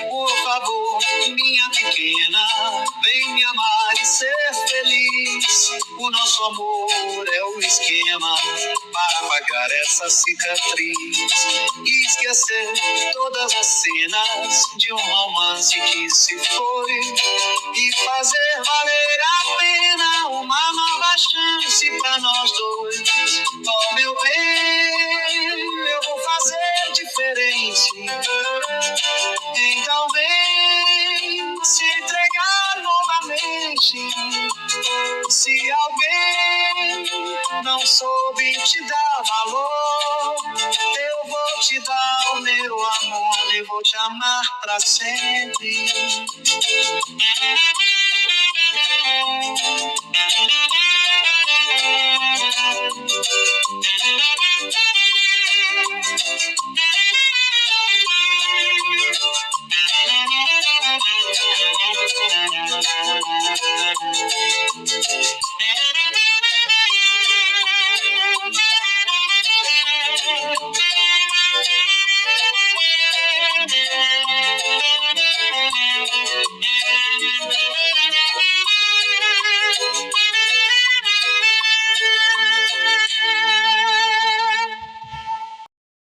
Por favor, minha pequena, vem me amar e ser feliz. O nosso amor é o esquema para apagar essa cicatriz e esquecer todas as cenas de um romance que se foi e fazer valer a pena uma nova chance pra nós dois. Oh, meu bem, eu vou fazer diferente. Então vem se entregar novamente. Se alguém não soube te dar valor, eu vou te dar o meu amor e vou te amar pra sempre.